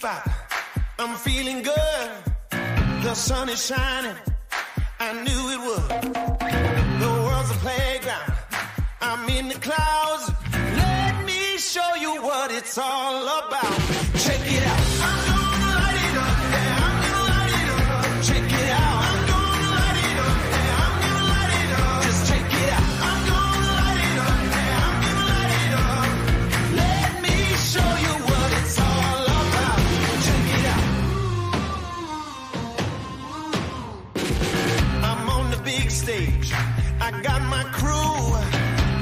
spot. I'm feeling good. The sun is shining. I knew it would. The world's a playground. I'm in the clouds. Let me show you what it's all about. Check it out. I'm gonna light it up. Yeah, I'm gonna light it up. Check it out. I'm gonna light it up. Yeah, I'm gonna light it up. Just check it out. I'm gonna light it up. Yeah, I'm gonna light it up. Let me show you what it's all about. Check it out. I'm on the big stage. I got my crew.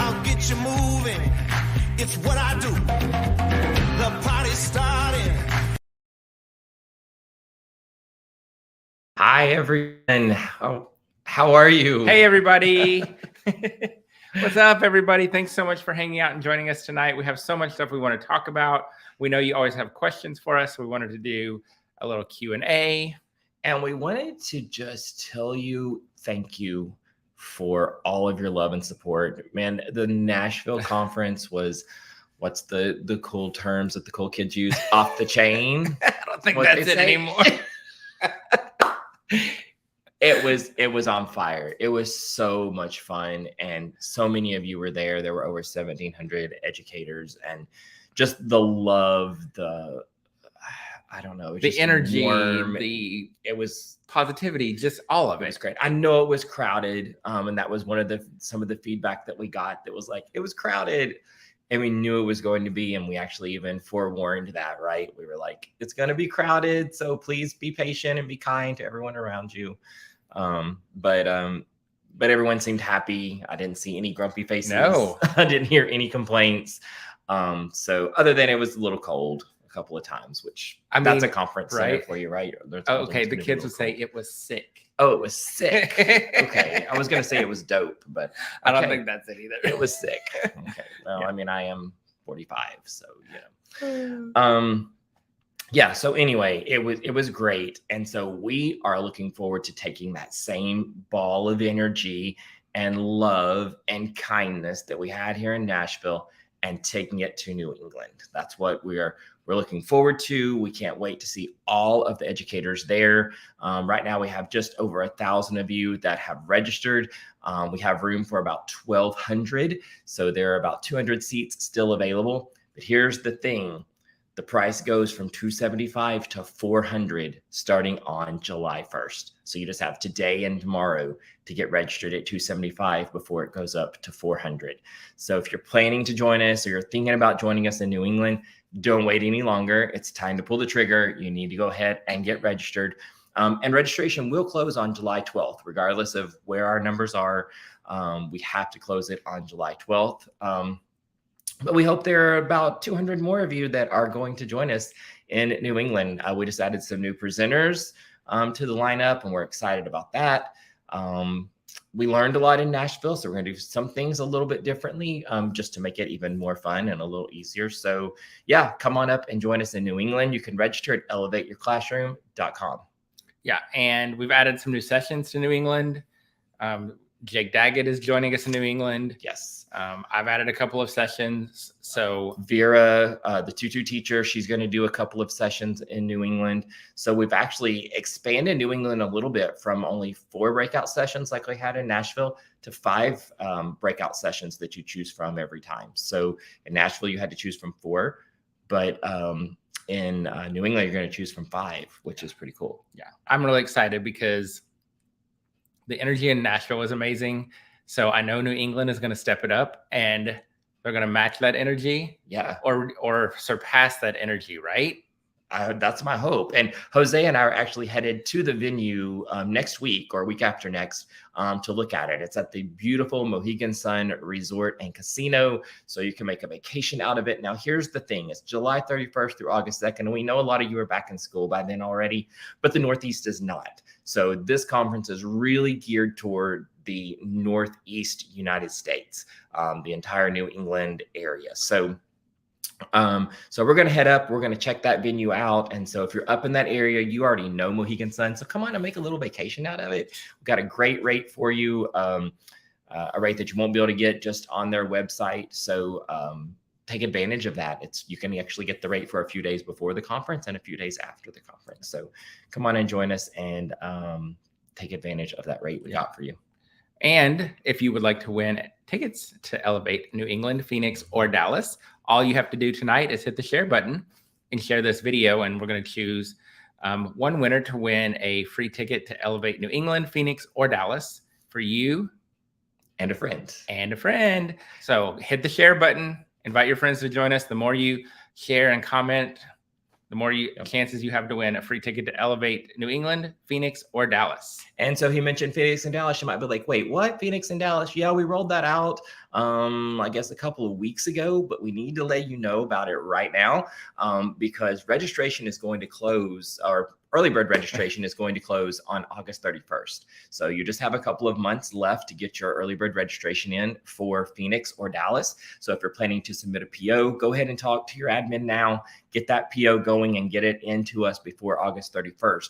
I'll get you moving. It's what I do. The party's starting. Hi, everyone. How are you? Hey, everybody. What's up, everybody? Thanks so much for hanging out and joining us tonight. We have so much stuff we want to talk about. We know you always have questions for us, so we wanted to do a little Q&A. And we wanted to just tell you thank you for all of your love and support. Man, the Nashville conference was, what's the cool terms that the cool kids use? Off the chain. I don't think that's it anymore. It was on fire. It was so much fun, and so many of you were there. There were over 1,700 educators, and just the love, I don't know, the energy, warm. it was positivity, just all of it was great. I know it was crowded, and that was some of the feedback that we got. That was like, it was crowded, and we knew it was going to be, and we actually even forewarned that, right? We were like, it's going to be crowded, so please be patient and be kind to everyone around you. But everyone seemed happy. I didn't see any grumpy faces. No, I didn't hear any complaints. So other than it was a little cold a couple of times, which that's a conference center right? for you, right? Okay, the kids would say it was sick. Oh, it was sick. Okay, I was gonna say it was dope, but okay. I don't think that's it either. It was sick. Okay, well, yeah. I mean, I am 45, so yeah. So anyway, it was great, and so we are looking forward to taking that same ball of energy and love and kindness that we had here in Nashville and taking it to New England. That's what we're looking forward to. We can't wait to see all of the educators there. Right now, we have just over 1,000 of you that have registered. We have room for about 1,200. So there are about 200 seats still available. But here's the thing. The price goes from $275 to $400 starting on July 1st. So you just have today and tomorrow to get registered at $275 before it goes up to $400. So if you're planning to join us or you're thinking about joining us in New England, don't wait any longer. It's time to pull the trigger. You need to go ahead and get registered. And registration will close on July 12th, regardless of where our numbers are. We have to close it on July 12th. But we hope there are about 200 more of you that are going to join us in New England. We just added some new presenters to the lineup, and we're excited about that. We learned a lot in Nashville, so we're going to do some things a little bit differently just to make it even more fun and a little easier. So yeah, come on up and join us in New England. You can register at elevateyourclassroom.com. Yeah, and we've added some new sessions to New England. Jake Daggett is joining us in New England. Yes. I've added a couple of sessions. So Vera, the tutu teacher, she's going to do a couple of sessions in New England. So we've actually expanded New England a little bit from only 4 breakout sessions like we had in Nashville to 5 breakout sessions that you choose from every time. So in Nashville, you had to choose from 4, but in New England, you're going to choose from 5, which is pretty cool. Yeah, I'm really excited because the energy in Nashville was amazing. So I know New England is going to step it up and they're going to match that energy. Yeah. Or surpass that energy, right? That's my hope. And Jose and I are actually headed to the venue next week or week after next to look at it. It's at the beautiful Mohegan Sun Resort and Casino. So you can make a vacation out of it. Now, here's the thing. It's July 31st through August 2nd. And we know a lot of you are back in school by then already, but the Northeast is not. So this conference is really geared toward the Northeast United States, the entire New England area. So we're going to head up. We're going to check that venue out. And so if you're up in that area, you already know Mohegan Sun. So come on and make a little vacation out of it. We've got a great rate for you, a rate that you won't be able to get just on their website. So take advantage of that. You can actually get the rate for a few days before the conference and a few days after the conference. So come on and join us and take advantage of that rate we got for you. And if you would like to win tickets to Elevate New England, Phoenix, or Dallas, all you have to do tonight is hit the share button and share this video. And we're going to choose one winner to win a free ticket to Elevate New England, Phoenix, or Dallas for you and a friend. And a friend. So hit the share button, invite your friends to join us. The more you share and comment, the more chances you have to win a free ticket to Elevate New England, Phoenix, or Dallas. And so he mentioned Phoenix and Dallas. You might be like, wait, what? Phoenix and Dallas? Yeah, we rolled that out, I guess a couple of weeks ago, but we need to let you know about it right now because registration is going to close, or early bird registration is going to close on August 31st. So you just have a couple of months left to get your early bird registration in for Phoenix or Dallas. So if you're planning to submit a PO, go ahead and talk to your admin now, get that PO going and get it into us before August 31st.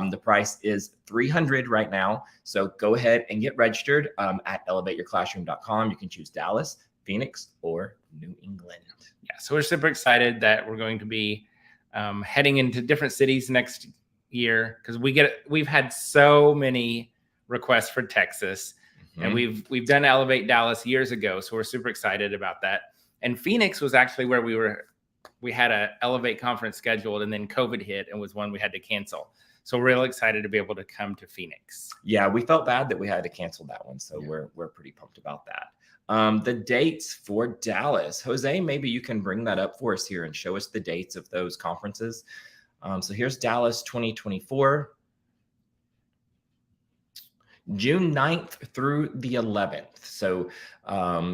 The price is $300 right now. So go ahead and get registered at elevateyourclassroom.com. You can choose Dallas, Phoenix, or New England. Yeah, so we're super excited that we're going to be heading into different cities next year because we've had so many requests for Texas, and we've done Elevate Dallas years ago, so we're super excited about that. And Phoenix was actually where we had a Elevate conference scheduled, and then COVID hit and was one we had to cancel. So we're real excited to be able to come to Phoenix. Yeah, we felt bad that we had to cancel that one, so we're pretty pumped about that. The dates for Dallas, Jose, maybe you can bring that up for us here and show us the dates of those conferences. So here's Dallas 2024, June 9th through the 11th. So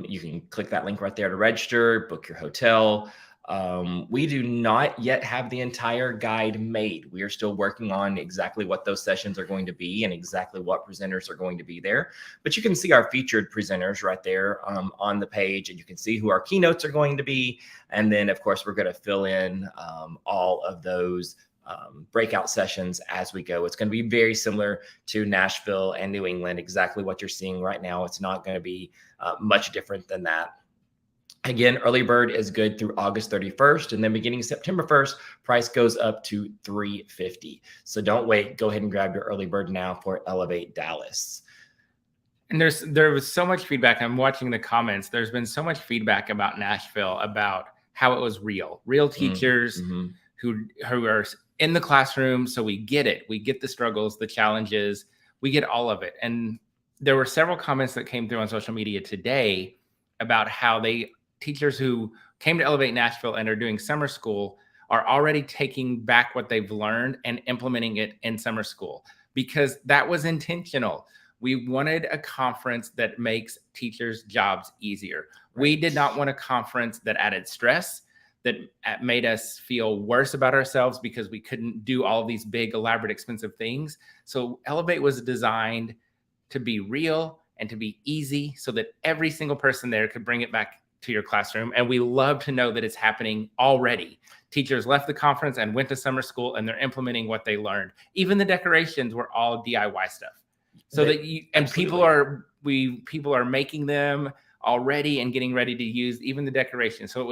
you can click that link right there to register, book your hotel. We do not yet have the entire guide made. We are still working on exactly what those sessions are going to be and exactly what presenters are going to be there. But you can see our featured presenters right there on the page, and you can see who our keynotes are going to be. And then, of course, we're going to fill in all of those breakout sessions as we go. It's going to be very similar to Nashville and New England, exactly what you're seeing right now. It's not going to be much different than that. Again, early bird is good through August 31st, and then beginning September 1st, price goes up to $350. So don't wait. Go ahead and grab your early bird now for Elevate Dallas. And there was so much feedback. I'm watching the comments. There's been so much feedback about Nashville, about how it was real teachers who are in the classroom. So we get it. We get the struggles, the challenges. We get all of it. And there were several comments that came through on social media today about how teachers who came to Elevate Nashville and are doing summer school are already taking back what they've learned and implementing it in summer school, because that was intentional. We wanted a conference that makes teachers' jobs easier. Right. We did not want a conference that added stress, that made us feel worse about ourselves because we couldn't do all these big, elaborate, expensive things. So Elevate was designed to be real and to be easy so that every single person there could bring it back to your classroom. And we love to know that it's happening already. Teachers left the conference and went to summer school, and they're implementing what they learned. Even the decorations were all DIY stuff. So people are making them already and getting ready to use even the decorations. So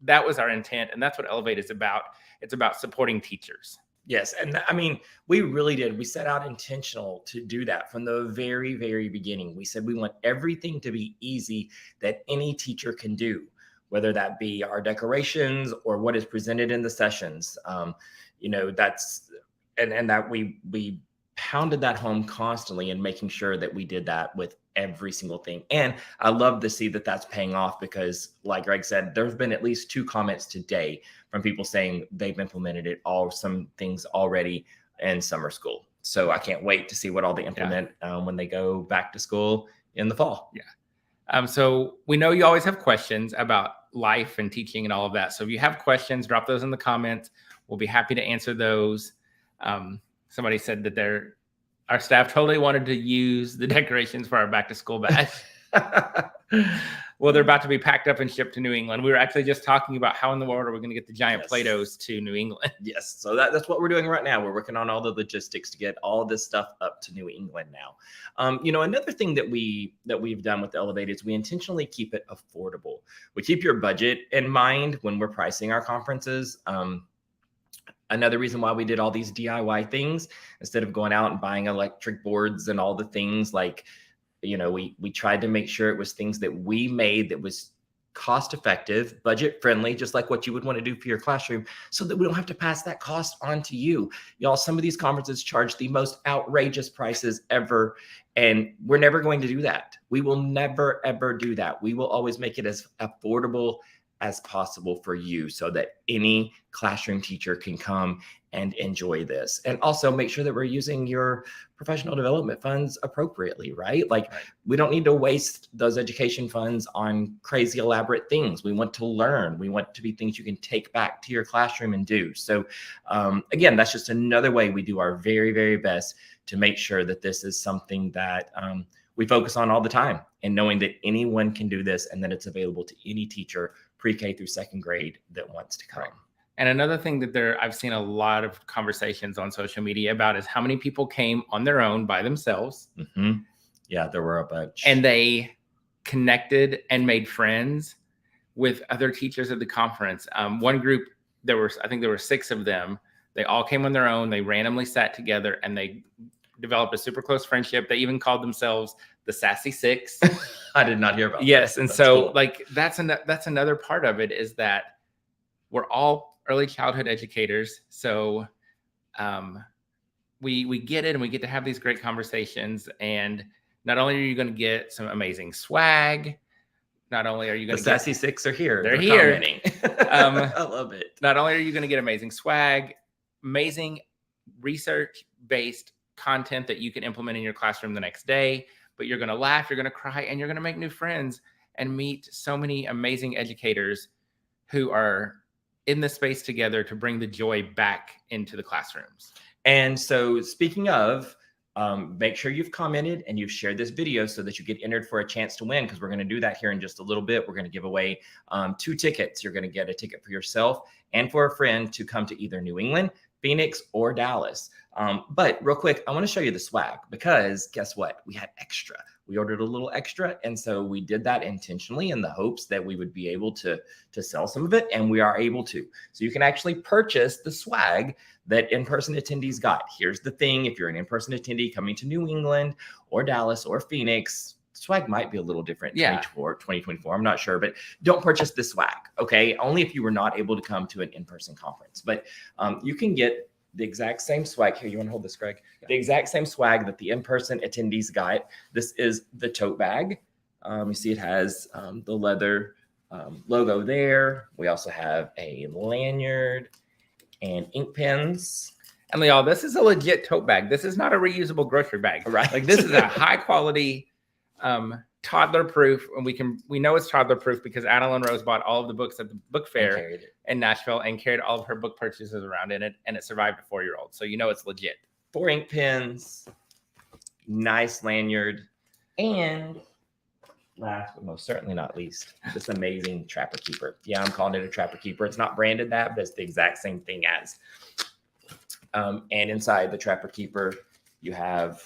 that was our intent, and that's what Elevate is about. It's about supporting teachers. Yes. And I mean, we really did. We set out intentional to do that from the very, very beginning. We said we want everything to be easy that any teacher can do, whether that be our decorations or what is presented in the sessions. That's that we pounded that home constantly and making sure that we did that with every single thing. And I love to see that that's paying off because, like Greg said, there's been at least 2 comments today from people saying they've implemented some things already in summer school. So I can't wait to see what all they implement when they go back to school in the fall. Yeah. So we know you always have questions about life and teaching and all of that. So if you have questions, drop those in the comments. We'll be happy to answer those. Somebody said that our staff totally wanted to use the decorations for our back to school bash. Well, they're about to be packed up and shipped to New England. We were actually just talking about how in the world are we going to get the giant Play-Dohs to New England. Yes. So that's what we're doing right now. We're working on all the logistics to get all this stuff up to New England now. Another thing that we've done with the Elevate is we intentionally keep it affordable. We keep your budget in mind when we're pricing our conferences. Another reason why we did all these DIY things instead of going out and buying electric boards and all the things like, we tried to make sure it was things that we made that was cost effective, budget friendly, just like what you would want to do for your classroom, so that we don't have to pass that cost on to you. Y'all, some of these conferences charge the most outrageous prices ever, and we're never going to do that. We will never, ever do that. We will always make it as affordable as possible for you so that any classroom teacher can come and enjoy this. And also make sure that we're using your professional development funds appropriately, right? We don't need to waste those education funds on crazy elaborate things. We want to learn. We want to be things you can take back to your classroom and do. So again, that's just another way we do our very, very best to make sure that this is something that we focus on all the time, and knowing that anyone can do this and that it's available to any teacher pre-K through second grade that wants to come. Right. And another thing that I've seen a lot of conversations on social media about is how many people came on their own by themselves. Mm-hmm. Yeah, there were a bunch. And they connected and made friends with other teachers at the conference. One group, I think there were 6 of them. They all came on their own. They randomly sat together and they developed a super close friendship. They even called themselves the Sassy Six. I did not hear about that. Yes. And so cool. That's another part of it, is that we're all early childhood educators. So we get it, and we get to have these great conversations. And not only are you going to get some amazing swag, not only are you going to Sassy Six are here. They're here. I love it. Not only are you going to get amazing swag, amazing research-based content that you can implement in your classroom the next day, but you're going to laugh, you're going to cry, and you're going to make new friends and meet so many amazing educators who are in the space together to bring the joy back into the classrooms. And so speaking of, make sure you've commented and you've shared this video so that you get entered for a chance to win, because we're going to do that here in just a little bit. We're going to give away 2 tickets. You're going to get a ticket for yourself and for a friend to come to either New England, Phoenix, or Dallas. But real quick, I want to show you the swag, because guess what? We had extra. We ordered a little extra. And so we did that intentionally in the hopes that we would be able to sell some of it. And we are able to. So you can actually purchase the swag that in-person attendees got. Here's the thing. If you're an in-person attendee coming to New England or Dallas or Phoenix, swag might be a little different. 2024. I'm not sure, but don't purchase the swag. Okay. Only if you were not able to come to an in-person conference, but you can get the exact same swag. Here, you want to hold this, Greg? Yeah. The exact same swag that the in-person attendees got. This is the tote bag. You see it has the leather logo there. We also have a lanyard and ink pens. And y'all, this is a legit tote bag. This is not a reusable grocery bag. Right. This is a high quality toddler proof, and we know it's toddler proof because Adeline Rose bought all of the books at the book fair in Nashville and carried all of her book purchases around in it, and it survived a 4-year-old. So it's legit. 4 ink pens, nice lanyard, and last but most certainly not least, this amazing Trapper Keeper. Yeah, I'm calling it a Trapper Keeper. It's not branded that, but it's the exact same thing as. And inside the Trapper Keeper, you have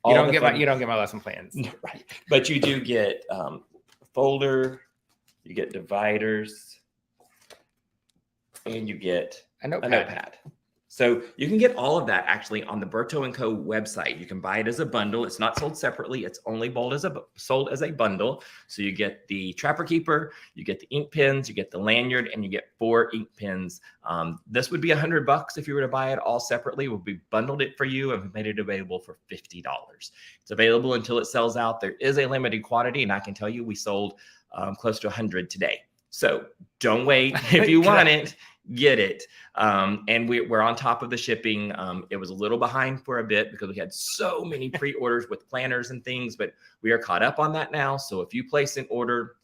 you don't get my lesson plans, right? But you do get a folder, you get dividers, and you get a notepad. So you can get all of that actually on the Berto & Co. website. You can buy it as a bundle. It's not sold separately. It's only sold as a bundle. So you get the Trapper Keeper, you get the ink pens, you get the lanyard, and you get 4 ink pens. This would be $100 if you were to buy it all separately. We bundled it for you and we made it available for $50. It's available until it sells out. There is a limited quantity, and I can tell you we sold close to 100 today. So don't wait. If you want it, get it. And we're on top of the shipping. It was a little behind for a bit because we had so many pre-orders with planners and things, but we are caught up on that now. So if you place an order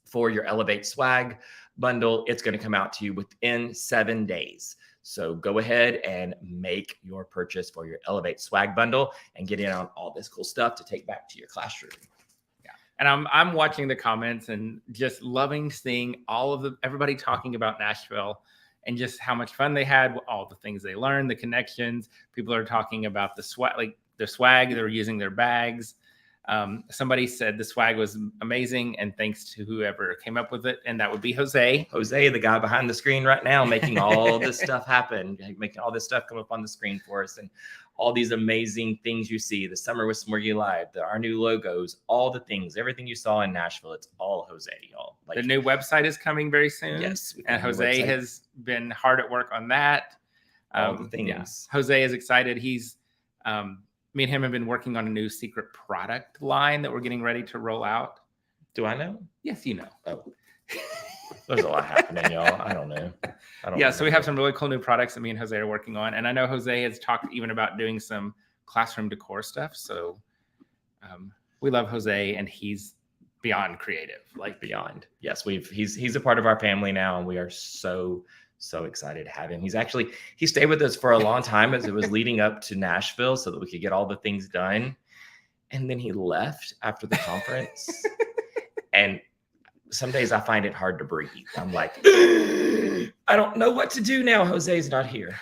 for your Elevate swag bundle, it's going to come out to you within 7 days. So go ahead and make your purchase for your Elevate swag bundle and get in on all this cool stuff to take back to your classroom. And I'm watching the comments and just loving seeing everybody talking about Nashville and just how much fun they had, all the things they learned, the connections. People are talking about the swag, like their swag. They're using their bags. Somebody said the swag was amazing, and thanks to whoever came up with it, and that would be Jose. Jose, the guy behind the screen right now, making all this stuff happen, making all this stuff come up on the screen for us, and all these amazing things you see. The Summer with Smorgie Live, our new logos, all the things, everything you saw in Nashville, it's all Jose, y'all. Like, the new website is coming very soon. Yes, and Jose has been hard at work on that. All the things. Yeah. Jose is excited. He's me and him have been working on a new secret product line that we're getting ready to roll out. Do I know? Yes, you know. Oh, there's a lot happening, y'all. I don't know. So we have some really cool new products that me and Jose are working on. And I know Jose has talked even about doing some classroom decor stuff. So we love Jose, and he's beyond creative, like beyond. Yes, he's a part of our family now, and we are so excited to have him. He stayed with us for a long time as it was leading up to Nashville so that we could get all the things done. And then he left after the conference. And some days I find it hard to breathe. I'm like, I don't know what to do now. Jose's not here.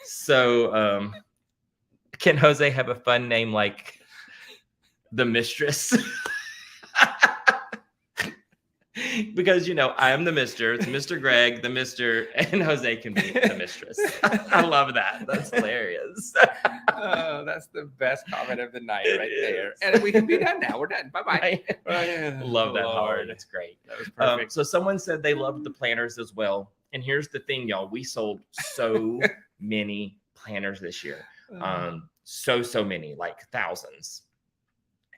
So can Jose have a fun name like the Mistress? Because, I am the Mr. It's Mr. Greg, the Mr. and Jose can be the Mistress. I love that. That's hilarious. Oh, that's the best comment of the night right there. And we can be done now. We're done. Bye-bye. Love that hard. That's great. That was perfect. So someone said they loved the planners as well. And here's the thing, y'all. We sold so many planners this year. So many, like thousands.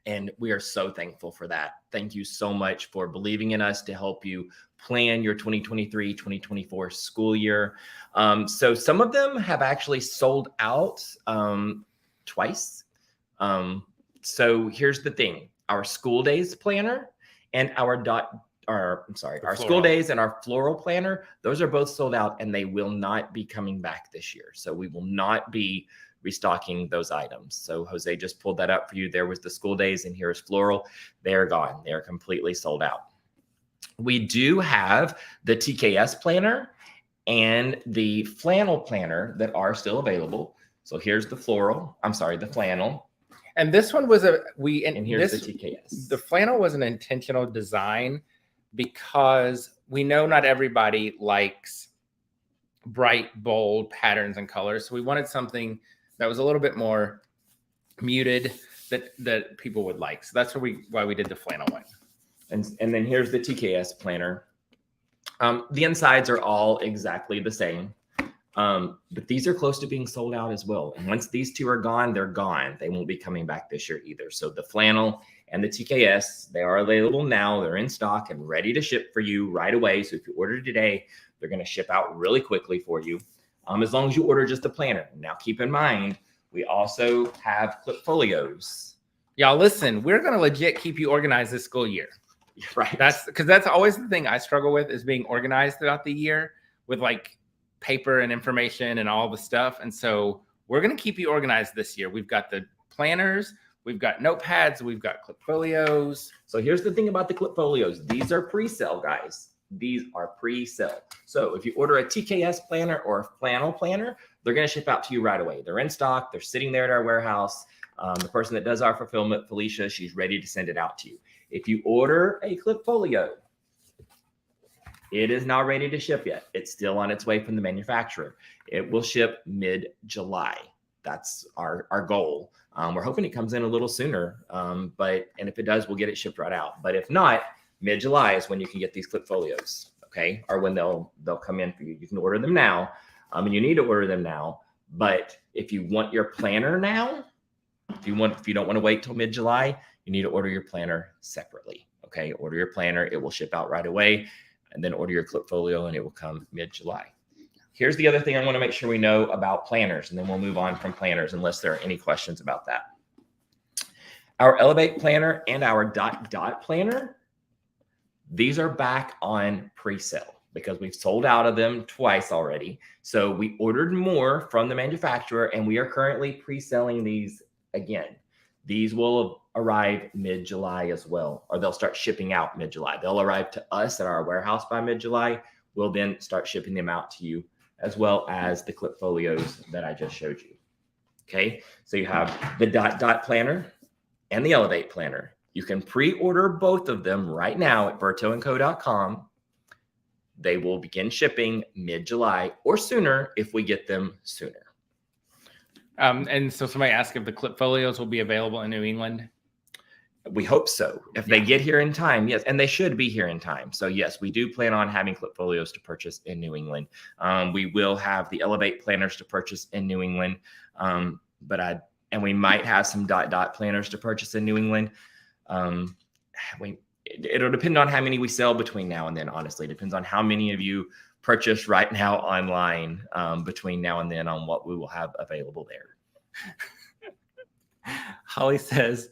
And we are so thankful for that. Thank you so much for believing in us to help you plan your 2023-2024 school year. So some of them have actually sold out twice. So here's the thing. Our school days planner and our school days and our floral planner, those are both sold out, and they will not be coming back this year. So we will not be restocking those items. So Jose just pulled that up for you. There was the school days, and here's floral. They're gone. They're completely sold out. We do have the TKS planner and the flannel planner that are still available. So here's the the flannel. And this one was and here's the TKS. The flannel was an intentional design because we know not everybody likes bright, bold patterns and colors. So we wanted something that was a little bit more muted that people would like. So that's why we did the flannel one. And then here's the TKS planner. The insides are all exactly the same, but these are close to being sold out as well. And once these two are gone, they're gone. They won't be coming back this year either. So the flannel and the TKS, they are available now. They're in stock and ready to ship for you right away. So if you order today, they're going to ship out really quickly for you. As long as you order just the planner. Now, keep in mind, we also have clip folios. Y'all, listen, we're going to legit keep you organized this school year. Right. That's always the thing I struggle with, is being organized throughout the year with like paper and information and all the stuff. And so we're going to keep you organized this year. We've got the planners, we've got notepads, we've got clip folios. So here's the thing about the clip folios. These are pre-sale, guys. These are pre-sale. So if you order a TKS planner or a flannel planner, they're going to ship out to you right away. They're in stock. They're sitting there at our warehouse. The person that does our fulfillment, Felicia, she's ready to send it out to you. If you order a clip folio, it is not ready to ship yet. It's still on its way from the manufacturer. It will ship mid-July. That's our goal. We're hoping it comes in a little sooner, and if it does, we'll get it shipped right out. But if not, mid-July is when you can get these clip folios, okay? Or when they'll come in for you. You can order them now, and you need to order them now. But if you want your planner now, if you don't want to wait till mid-July, you need to order your planner separately, okay? Order your planner. It will ship out right away, and then order your clip folio, and it will come mid-July. Here's the other thing I want to make sure we know about planners, and then we'll move on from planners unless there are any questions about that. Our Elevate planner and our Dot planner, these are back on pre-sale because we've sold out of them twice already. So we ordered more from the manufacturer, and we are currently pre-selling these again. These will arrive mid-July as well, or they'll start shipping out mid-July. They'll arrive to us at our warehouse by mid-July. We'll then start shipping them out to you, as well as the clip folios that I just showed you. Okay, so you have the dot planner and the Elevate planner. You can pre-order both of them right now at bertoandco.com. They will begin shipping mid-July or sooner if we get them sooner. And so somebody asked if the clip folios will be available in New England. We hope so. If they get here in time, yes, and they should be here in time. So yes, we do plan on having clip folios to purchase in New England. We will have the Elevate planners to purchase in New England, and we might have some dot planners to purchase in New England. It'll depend on how many we sell between now and then. Honestly, it depends on how many of you purchase right now online between now and then on what we will have available there. Holly says,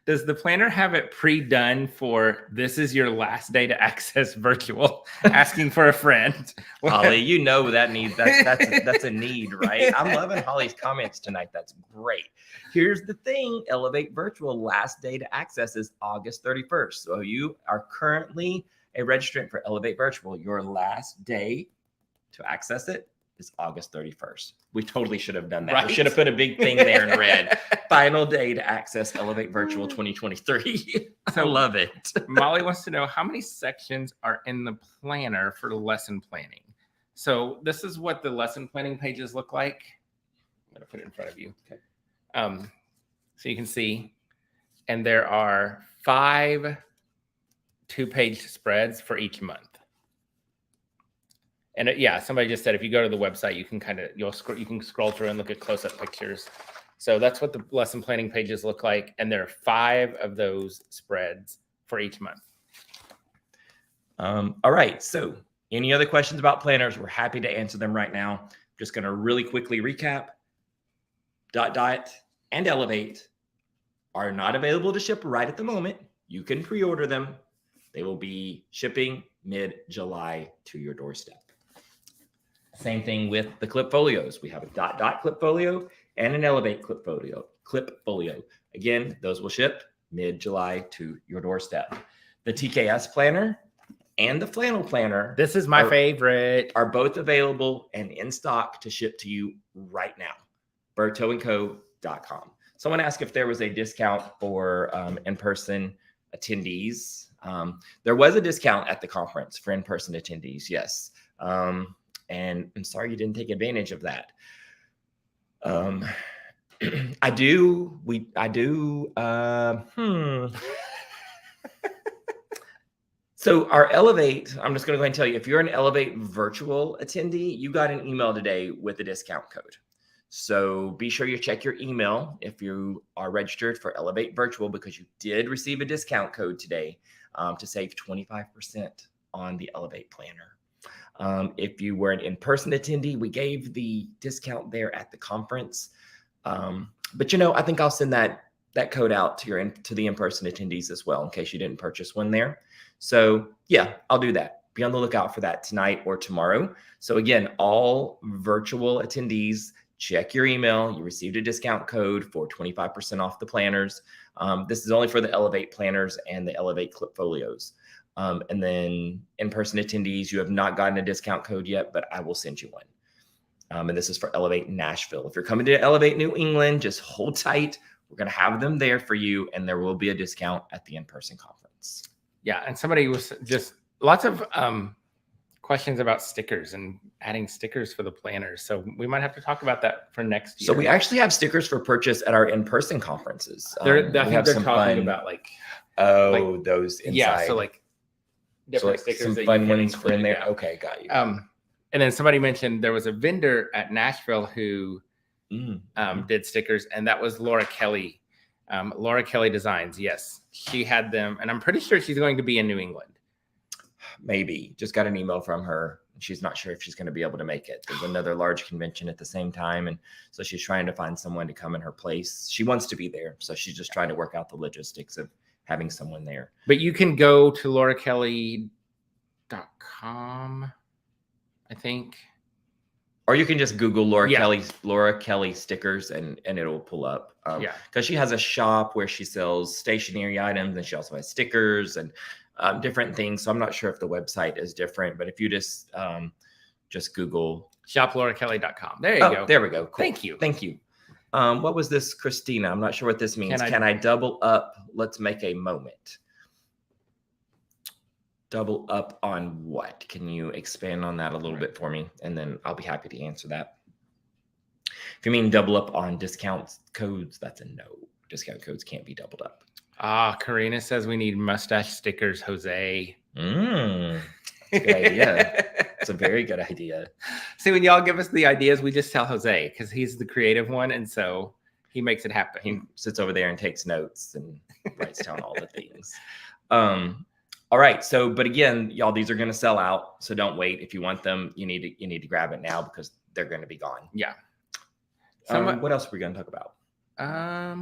does the planner have it pre-done for this is your last day to access virtual, asking for a friend? Holly, you know that needs that's a need, right? I'm loving Holly's comments tonight. That's great. Here's the thing: Elevate Virtual last day to access is August 31st. So you are currently a registrant for Elevate Virtual. Your last day to access it is August 31st. We totally should have done that. Right? We should have put a big thing there in red. Final day to access Elevate Virtual 2023. I love it. Molly wants to know how many sections are in the planner for lesson planning. So this is what the lesson planning pages look like. I'm going to put it in front of you. Okay. So you can see, and there are 5 2-page spreads for each month. And somebody just said if you go to the website, you can you can scroll through and look at close-up pictures. So that's what the lesson planning pages look like, and there are 5 of those spreads for each month. All right. So, any other questions about planners? We're happy to answer them right now. Just going to really quickly recap. Dot and Elevate are not available to ship right at the moment. You can pre-order them. They will be shipping mid-July to your doorstep. Same thing with the clip folios. We have a dot clip folio and an Elevate clip folio. Again, those will ship mid-July to your doorstep. The TKS planner and the flannel planner. This is my favorite. Are both available and in stock to ship to you right now. bertoandco.com. Someone asked if there was a discount for in-person attendees. There was a discount at the conference for in-person attendees, yes. And I'm sorry you didn't take advantage of that. I do. So our Elevate, I'm just going to go ahead and tell you, if you're an Elevate virtual attendee, you got an email today with a discount code. So be sure you check your email if you are registered for Elevate Virtual, because you did receive a discount code today to save 25% on the Elevate planner. If you were an in-person attendee, we gave the discount there at the conference. But I think I'll send that code out to the in-person attendees as well, in case you didn't purchase one there. So yeah, I'll do that. Be on the lookout for that tonight or tomorrow. So again, all virtual attendees, check your email. You received a discount code for 25% off the planners. This is only for the Elevate planners and the Elevate clip folios. And then in-person attendees, you have not gotten a discount code yet, but I will send you one. And this is for Elevate Nashville. If you're coming to Elevate New England, just hold tight. We're going to have them there for you, and there will be a discount at the in-person conference. Yeah, and somebody was just lots of questions about stickers and adding stickers for the planners. So we might have to talk about that for next year. So we actually have stickers for purchase at our in-person conferences. I think they're talking about those inside. Yeah, so different stickers some that fun you can ones for in there. yeah. Okay, got you. And then somebody mentioned there was a vendor at Nashville who did stickers, and that was Laura Kelly. Laura Kelly Designs. Yes, she had them, and I'm pretty sure she's going to be in New England. Maybe. Just got an email from her. She's not sure if she's going to be able to make it. There's another large convention at the same time, and so she's trying to find someone to come in her place. She wants to be there, so she's just trying to work out the logistics of having someone there. But you can go to laurakelly.com, I think. Or you can just Google Laura Yeah. Kelly stickers and it'll pull up. Yeah. Because she has a shop where she sells stationery items and she also has stickers and different things. So I'm not sure if the website is different, but if you just Google shoplaurakelly.com. There you go. There we go. Cool. Thank you. Thank you. What was this, Christina? I'm not sure what this means. Can I double up? Let's make a moment. Double up on what? Can you expand on that a little bit for me? And then I'll be happy to answer that. If you mean double up on discount codes, that's a no. Discount codes can't be doubled up. Karina says we need mustache stickers, Jose. That's a good idea. It's a very good idea. See, when y'all give us the ideas, we just tell Jose because he's the creative one. And so he makes it happen. He sits over there and takes notes and writes down all the things. All right. So, but again, y'all, these are going to sell out. So don't wait. If you want them, you need to grab it now because they're going to be gone. Yeah. What else were we going to talk about? I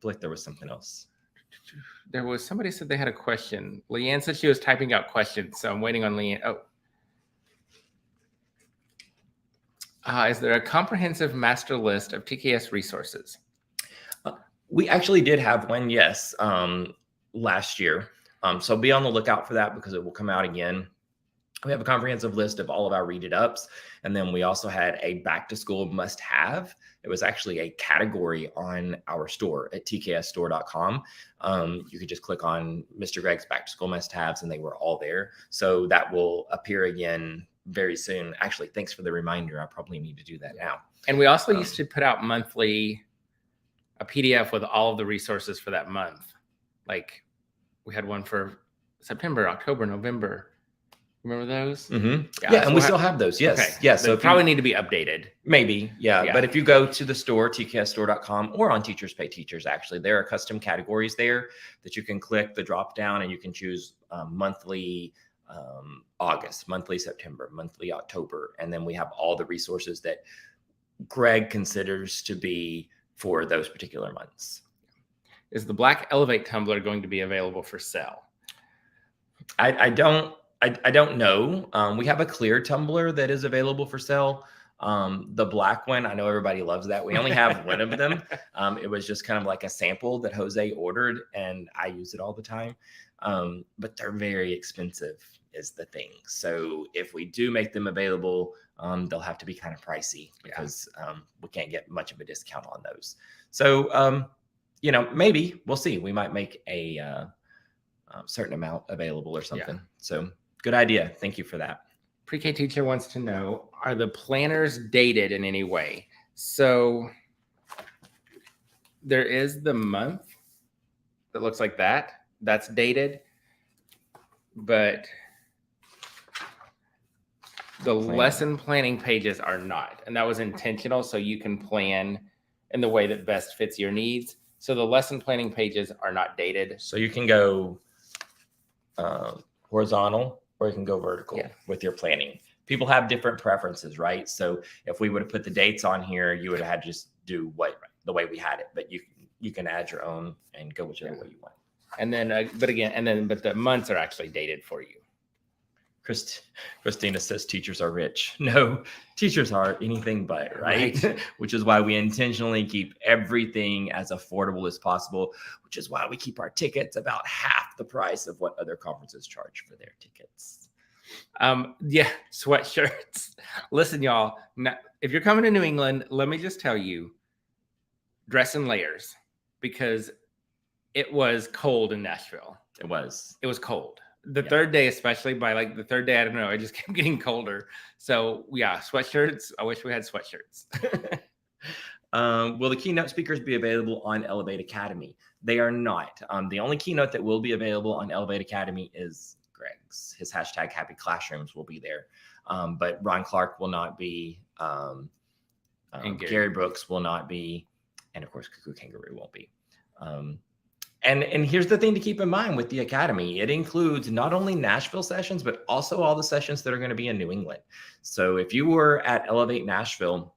feel like there was something else. There was somebody said they had a question. Leanne said she was typing out questions. So I'm waiting on Leanne. Is there a comprehensive master list of TKS resources? We actually did have one, yes, last year. So be on the lookout for that because it will come out again. We have a comprehensive list of all of our Read It Ups. And then we also had a back to school must have. It was actually a category on our store at tksstore.com. You could just click on Mr. Greg's back to school must haves and they were all there. So that will appear again very soon. Actually, thanks for the reminder. I probably need to do that now. And we also used to put out monthly a PDF with all of the resources for that month. Like we had one for September, October, November. Remember those? Mm-hmm. Yeah, and we still have those. Yes. Okay. Yes. So probably need to be updated. Maybe. Yeah. But if you go to the store, tksstore.com, or on Teachers Pay Teachers, actually, there are custom categories there that you can click the drop down and you can choose monthly August, monthly September, monthly October. And then we have all the resources that Greg considers to be for those particular months. Is the Black Elevate tumbler going to be available for sale? I don't know. We have a clear tumbler that is available for sale. The black one, I know everybody loves that. We only have one of them. It was just kind of like a sample that Jose ordered and I use it all the time. But they're very expensive is the thing. So if we do make them available, they'll have to be kind of pricey because we can't get much of a discount on those. So, maybe we'll see. We might make a certain amount available or something. Yeah. So good idea. Thank you for that. Pre-K teacher wants to know, are the planners dated in any way? So there is the month that looks like that. That's dated. But the lesson planning pages are not. And that was intentional so you can plan in the way that best fits your needs. So the lesson planning pages are not dated. So you can go horizontal or you can go vertical with your planning. People have different preferences, right? So if we would have put the dates on here, you would have had to just do the way we had it. But you can add your own and go whichever way you want. And then, but the months are actually dated for you. Christina says teachers are rich. No, teachers are anything but, right? Which is why we intentionally keep everything as affordable as possible, which is why we keep our tickets about half the price of what other conferences charge for their tickets. Sweatshirts. Listen, y'all, if you're coming to New England, let me just tell you, dress in layers because it was cold in Nashville. It was cold. The third day, especially by like the third day, I don't know. It just kept getting colder. So sweatshirts. I wish we had sweatshirts. Will the keynote speakers be available on Elevate Academy? They are not. The only keynote that will be available on Elevate Academy is Greg's. His hashtag Happy Classrooms will be there. But Ron Clark will not be. And Gary Brooks will not be. And of course, Cuckoo Kangaroo won't be. And here's the thing to keep in mind with the Academy. It includes not only Nashville sessions, but also all the sessions that are going to be in New England. So if you were at Elevate Nashville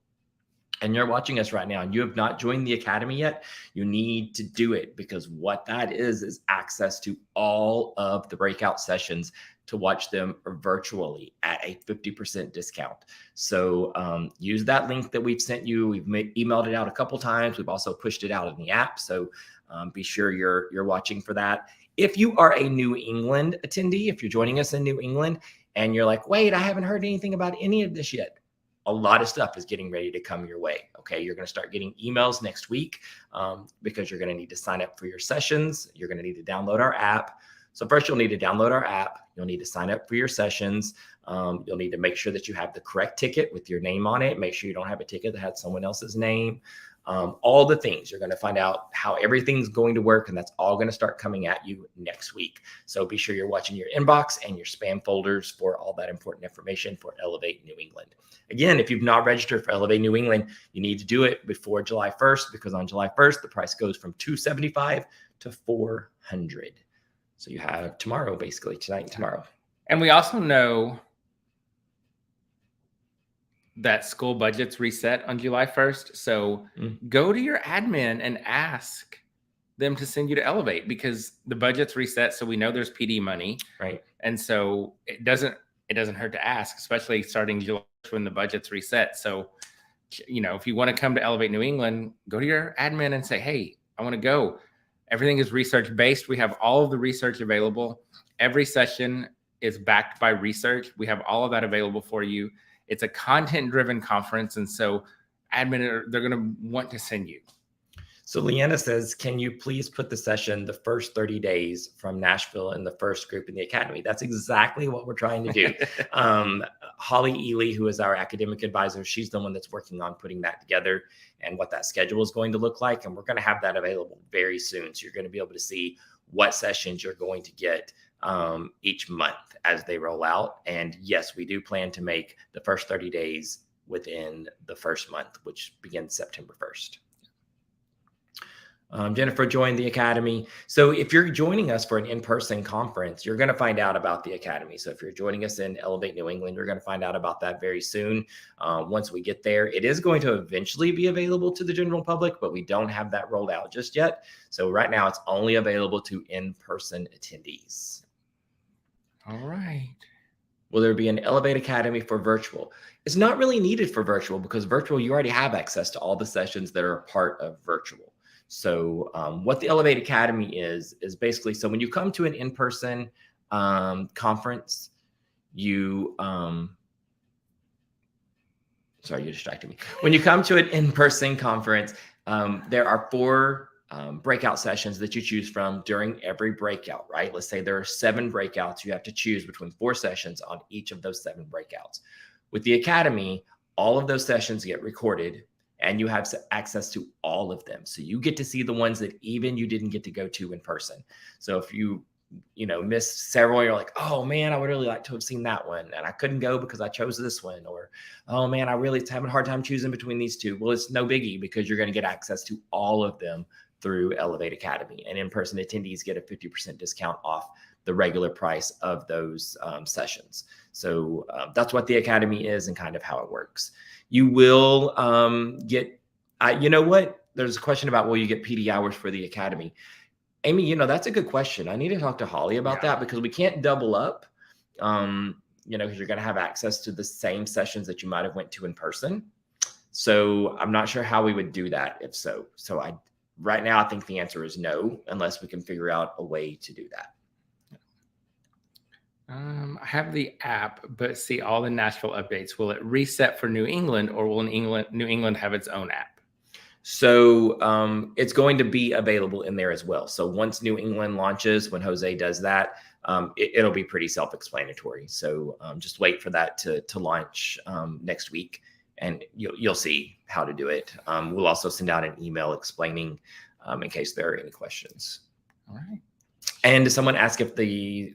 and you're watching us right now and you have not joined the Academy yet, you need to do it because what that is access to all of the breakout sessions to watch them virtually at a 50% discount. So use that link that we've sent you. We've emailed it out a couple times. We've also pushed it out in the app. So be sure you're watching for that. If you are a New England attendee, if you're joining us in New England and you're like, wait, I haven't heard anything about any of this yet, a lot of stuff is getting ready to come your way. Okay. You're going to start getting emails next week because you're going to need to sign up for your sessions. You're going to need to download our app. So first you'll need to download our app. You'll need to sign up for your sessions. You'll need to make sure that you have the correct ticket with your name on it. Make sure you don't have a ticket that had someone else's name. All the things. You're going to find out how everything's going to work, and that's all going to start coming at you next week. So be sure you're watching your inbox and your spam folders for all that important information for Elevate New England. Again, if you've not registered for Elevate New England, you need to do it before July 1st, because on July 1st, the price goes from $275 to $400. So you have tomorrow, basically, tonight and tomorrow. And we also know that school budgets reset on July 1st. So go to your admin and ask them to send you to Elevate, because the budget's reset. So we know there's PD money. Right. And so it doesn't hurt to ask, especially starting July when the budget's reset. So, if you want to come to Elevate New England, go to your admin and say, hey, I want to go. Everything is research based. We have all of the research available. Every session is backed by research. We have all of that available for you. It's a content-driven conference, and so admin, they're going to want to send you. So Leanna says, can you please put the session, the first 30 days from Nashville in the first group in the Academy? That's exactly what we're trying to do. Holly Ely, who is our academic advisor, she's the one that's working on putting that together and what that schedule is going to look like. And we're going to have that available very soon. So you're going to be able to see what sessions you're going to get each month as they roll out. And yes, we do plan to make the first 30 days within the first month, which begins September 1st. Jennifer joined the Academy. So if you're joining us for an in-person conference, you're going to find out about the Academy. So if you're joining us in Elevate New England, you're going to find out about that very soon. Once we get there, it is going to eventually be available to the general public, but we don't have that rolled out just yet. So right now it's only available to in-person attendees. All right. Will there be an Elevate Academy for virtual? It's not really needed for virtual, because virtual, you already have access to all the sessions that are a part of virtual. So what the Elevate Academy is basically, so when you come to an in-person conference, you, sorry, you distracted me. When you come to an in-person conference, there are 4 breakout sessions that you choose from during every breakout, right? Let's say there are 7 breakouts. You have to choose between 4 sessions on each of those 7 breakouts. With the Academy, all of those sessions get recorded, and you have access to all of them. So you get to see the ones that even you didn't get to go to in person. So if you missed several, you're like, oh man, I would really like to have seen that one, and I couldn't go because I chose this one. Or, oh man, I really having a hard time choosing between these 2. Well, it's no biggie, because you're going to get access to all of them through Elevate Academy. And in-person attendees get a 50% discount off the regular price of those sessions. So that's what the Academy is and kind of how it works. You will get, you know what? There's a question about, will you get PD hours for the Academy? Amy, that's a good question. I need to talk to Holly about that, because we can't double up, because you're going to have access to the same sessions that you might have went to in person. So I'm not sure how we would do that if so. So right now, I think the answer is no, unless we can figure out a way to do that. I have the app, but see all the Nashville updates. Will it reset for New England, or will New England have its own app? So it's going to be available in there as well. So once New England launches, when Jose does that, it'll be pretty self-explanatory. So just wait for that to launch next week, and you'll see how to do it. We'll also send out an email explaining in case there are any questions. All right. And someone asked if the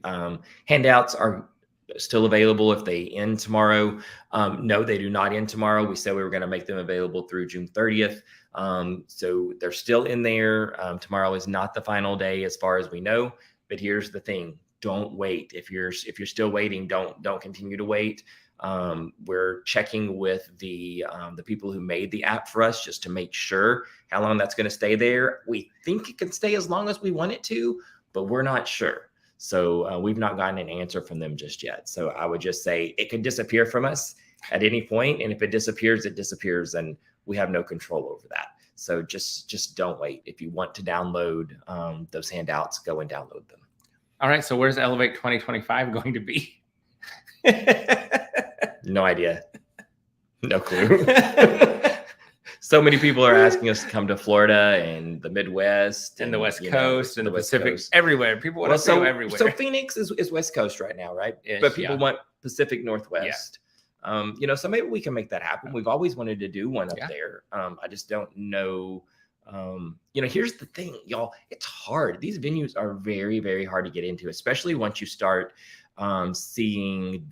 handouts are still available if they end tomorrow. No, they do not end tomorrow. We said we were going to make them available through June 30th. So they're still in there. Tomorrow is not the final day as far as we know. But here's the thing. Don't wait. If you're still waiting, don't continue to wait. We're checking with the people who made the app for us just to make sure how long that's going to stay there. We think it can stay as long as we want it to, but we're not sure. So we've not gotten an answer from them just yet. So I would just say it could disappear from us at any point. And if it disappears, it disappears, and we have no control over that. So just don't wait. If you want to download those handouts, go and download them. All right. So where's Elevate 2025 going to be? No idea. No clue. So many people are asking us to come to Florida and the Midwest and the West Coast and the Pacific, Coast. Everywhere. People want to go everywhere. So Phoenix is West Coast right now, right? But people want Pacific Northwest. Yeah. So maybe we can make that happen. We've always wanted to do one up there. I just don't know. Here's the thing, y'all. It's hard. These venues are very, very hard to get into, especially once you start seeing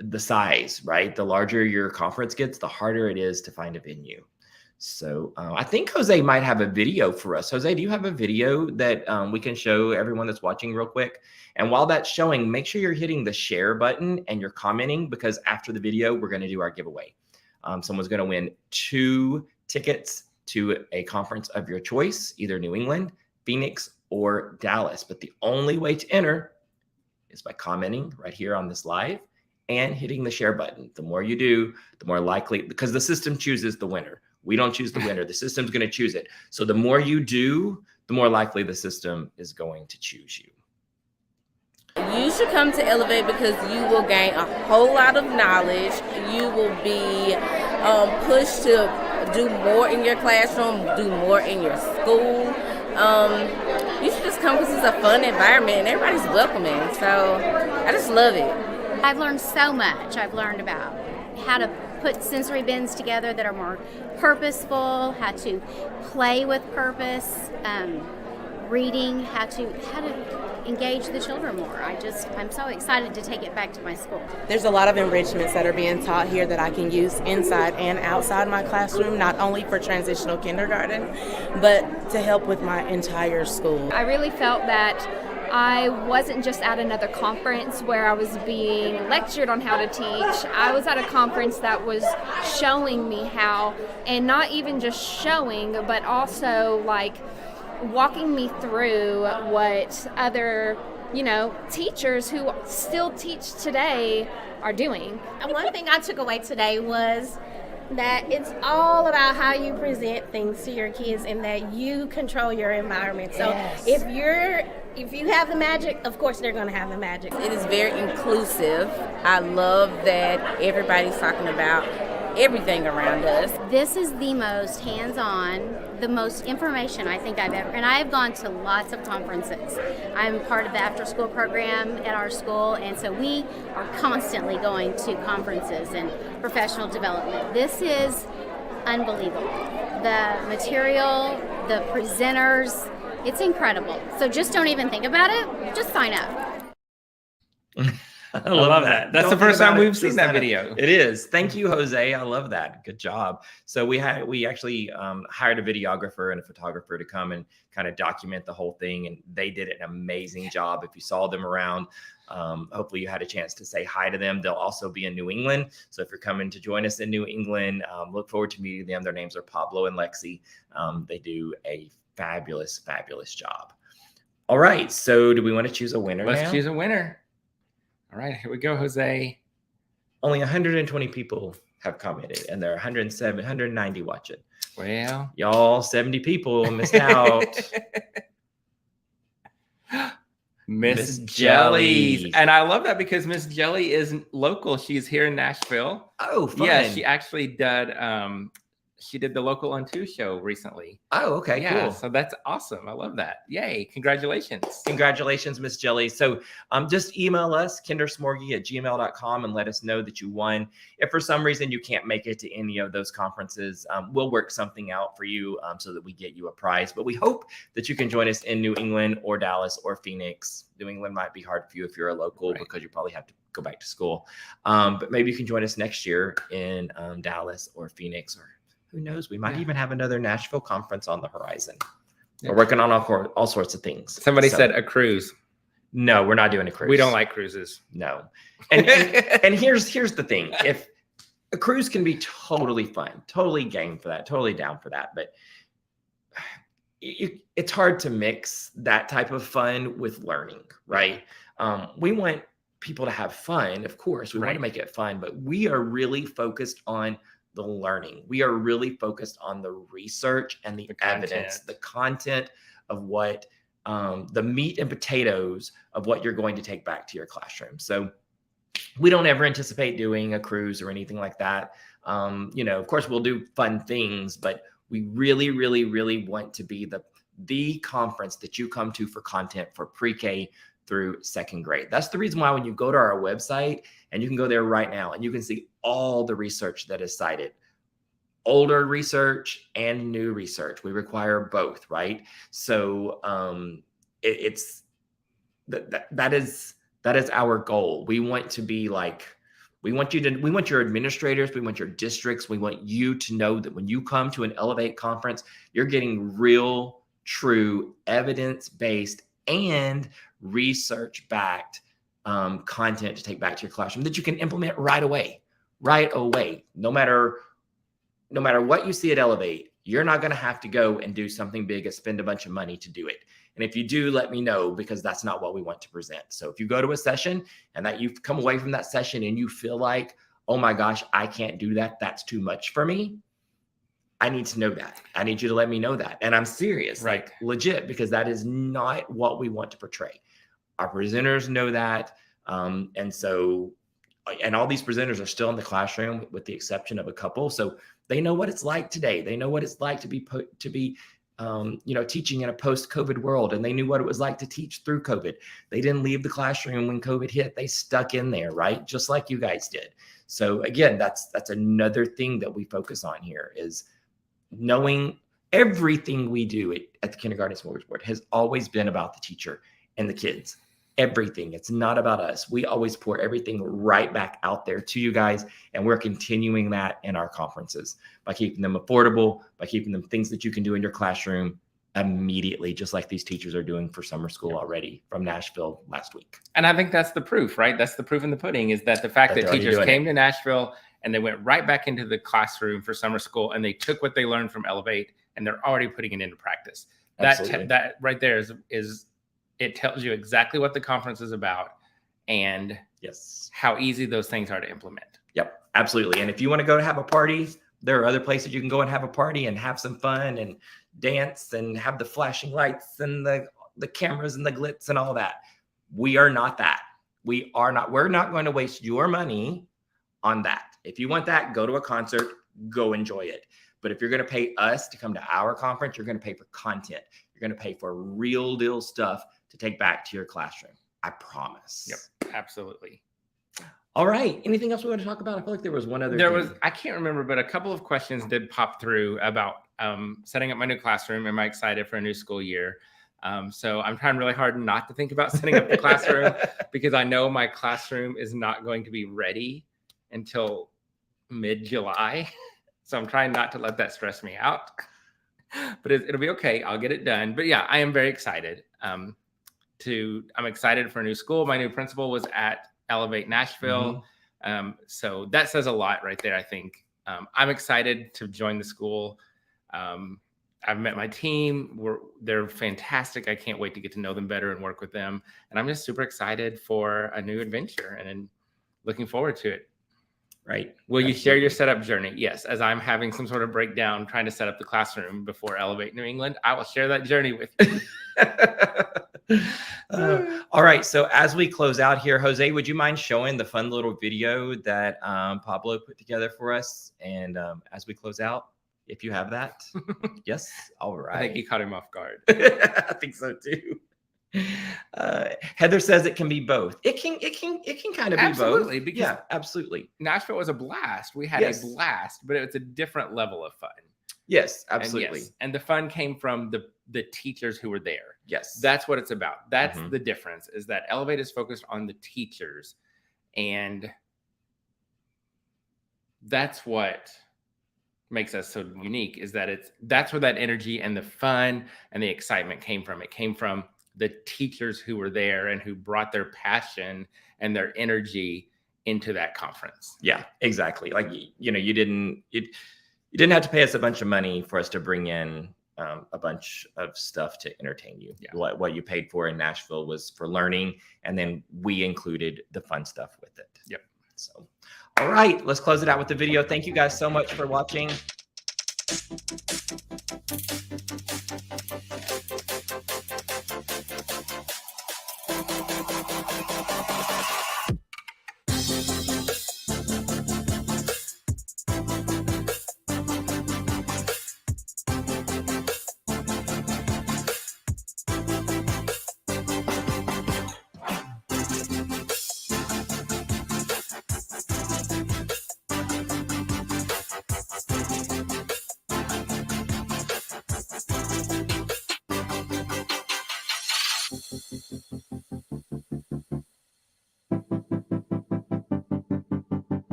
the size, right? The larger your conference gets, the harder it is to find a venue. So I think Jose might have a video for us. Jose, do you have a video that we can show everyone that's watching real quick? And while that's showing, make sure you're hitting the share button and you're commenting, because after the video, we're going to do our giveaway. Someone's going to win 2 tickets to a conference of your choice, either New England, Phoenix, or Dallas. But the only way to enter is by commenting right here on this live and hitting the share button. The more you do, the more likely, because the system chooses the winner. We don't choose the winner. The system's going to choose it. So the more you do, the more likely the system is going to choose you. You should come to Elevate because you will gain a whole lot of knowledge. You will be pushed to do more in your classroom, do more in your school. You should just come because it's a fun environment and everybody's welcoming. So I just love it. I've learned so much. I've learned about how to put sensory bins together that are more purposeful, how to play with purpose, reading, how to engage the children more. I'm so excited to take it back to my school. There's a lot of enrichments that are being taught here that I can use inside and outside my classroom, not only for transitional kindergarten, but to help with my entire school. I really felt that I wasn't just at another conference where I was being lectured on how to teach. I was at a conference that was showing me how, and not even just showing, but also like walking me through what other, teachers who still teach today are doing. And one thing I took away today was that it's all about how you present things to your kids and that you control your environment. So if you have the magic, of course they're going to have the magic. It is very inclusive. I love that everybody's talking about everything around us. This is the most hands-on, the most information I think I've ever, and I've gone to lots of conferences. I'm part of the after-school program at our school, and so we are constantly going to conferences and professional development. This is unbelievable. The material, the presenters, it's incredible. So just don't even think about it, just sign up. I love that. That's the first time we've seen that video. It is. Thank you, Jose. I love that. Good job. So we actually hired a videographer and a photographer to come and kind of document the whole thing, and they did an amazing job. If you saw them around, hopefully you had a chance to say hi to them. They'll also be in New England. So if you're coming to join us in New England, look forward to meeting them. Their names are Pablo and Lexi. They do a fabulous, fabulous job. All right. So do we want to choose a winner now? Let's choose a winner. All right, here we go, Jose. Only 120 people have commented, and there are 190 watching. Well, y'all, 70 people missed out. Miss Jelly. And I love that because Miss Jelly is local. She's here in Nashville. Oh, fun. Yeah, she actually did the Local on 2 show recently. Oh, okay, yeah, cool. So that's awesome. I love that. Yay. Congratulations. Congratulations, Miss Jelly. So just email us, kindersmorgie@gmail.com, and let us know that you won. If for some reason you can't make it to any of those conferences, we'll work something out for you so that we get you a prize. But we hope that you can join us in New England or Dallas or Phoenix. New England might be hard for you if you're a local, right, because you probably have to go back to school. But maybe you can join us next year in Dallas or Phoenix, or who knows? We might even have another Nashville conference on the horizon. We're working on all sorts of things. Somebody said a cruise. No, we're not doing a cruise. We don't like cruises. No. And here's the thing. If a cruise can be totally fun, totally game for that, totally down for that. But it's hard to mix that type of fun with learning, right? We want people to have fun, of course. We want to make it fun, but we are really focused on the learning. We are really focused on the research and the evidence, the content of what the meat and potatoes of what you're going to take back to your classroom. So we don't ever anticipate doing a cruise or anything like that. Of course, we'll do fun things, but we really, really, really want to be the conference that you come to for content for pre-K through second grade. That's the reason why when you go to our website, and you can go there right now, and you can see all the research that is cited, older research and new research. We require both, right? So that is our goal. We want to be like, we want your administrators, we want your districts, we want you to know that when you come to an Elevate conference, you're getting real, true, evidence-based and research-backed content to take back to your classroom that you can implement right away. No matter what you see at Elevate, you're not going to have to go and do something big and spend a bunch of money to do it. And if you do, let me know, because that's not what we want to present. So if you go to a session and that you've come away from that session and you feel like, oh my gosh, I can't do that, that's too much for me, I need to know that. I need you to let me know that. And I'm serious, like legit, because that is not what we want to portray. Our presenters know that. And all these presenters are still in the classroom with the exception of a couple. So they know what it's like today. They know what it's like to be teaching in a post-COVID world. And they knew what it was like to teach through COVID. They didn't leave the classroom when COVID hit. They stuck in there, right? Just like you guys did. So again, that's another thing that we focus on here, is knowing everything we do at the Kindergarten Smorgasbord has always been about the teacher and the kids. Everything. It's not about us. We always pour everything right back out there to you guys. And we're continuing that in our conferences by keeping them affordable, by keeping them things that you can do in your classroom immediately, just like these teachers are doing for summer school already from Nashville last week. And I think that's the proof, right? That's the proof in the pudding, is that the fact that teachers came to Nashville and they went right back into the classroom for summer school, and they took what they learned from Elevate and they're already putting it into practice. That right there is it tells you exactly what the conference is about and how easy those things are to implement. Yep, absolutely. And if you want to go to have a party, there are other places you can go and have a party and have some fun and dance and have the flashing lights and the cameras and the glitz and all that. We are not that. We're not going to waste your money on that. If you want that, go to a concert, go enjoy it. But if you're going to pay us to come to our conference, you're going to pay for content. You're going to pay for real deal stuff to take back to your classroom. I promise. Yep, absolutely. All right. Anything else we want to talk about? I feel like there was one other. I can't remember, but a couple of questions did pop through about setting up my new classroom. Am I excited for a new school year? So I'm trying really hard not to think about setting up the classroom because I know my classroom is not going to be ready until mid-July. So I'm trying not to let that stress me out, but it'll be okay. I'll get it done. But yeah, I am very excited. I'm excited for a new school. My new principal was at Elevate Nashville. So that says a lot right there, I think. I'm excited to join the school. I've met my team. They're fantastic. I can't wait to get to know them better and work with them. And I'm just super excited for a new adventure and looking forward to it. Right. Will you share your setup journey? Yes. As I'm having some sort of breakdown trying to set up the classroom before Elevate New England, I will share that journey with you. All right. So as we close out here, Jose, would you mind showing the fun little video that Pablo put together for us? And as we close out, if you have that. Yes. All right. I think he caught him off guard. I think so too. Heather says it can be both. It can kind of be absolutely, both. Because yeah, absolutely. Nashville was a blast. We had a blast, but it's a different level of fun. Yes, absolutely. And the fun came from the teachers who were there. Yes. That's what it's about. That's the difference, is that Elevate is focused on the teachers. And that's what makes us so unique, is that that's where that energy and the fun and the excitement came from. It came from the teachers who were there and who brought their passion and their energy into that conference. Yeah, exactly. Like, you didn't have to pay us a bunch of money for us to bring in a bunch of stuff to entertain you. Yeah. What you paid for in Nashville was for learning, and then we included the fun stuff with it. Yep. So, all right, let's close it out with the video. Thank you guys so much for watching.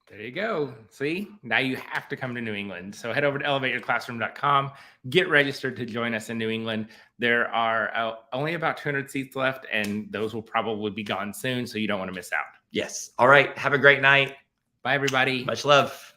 There you go. See, now you have to come to New England. So head over to elevateyourclassroom.com, get registered to join us in New England. There are only about 200 seats left, and those will probably be gone soon. So you don't want to miss out. Yes. All right. Have a great night. Bye, everybody. Much love.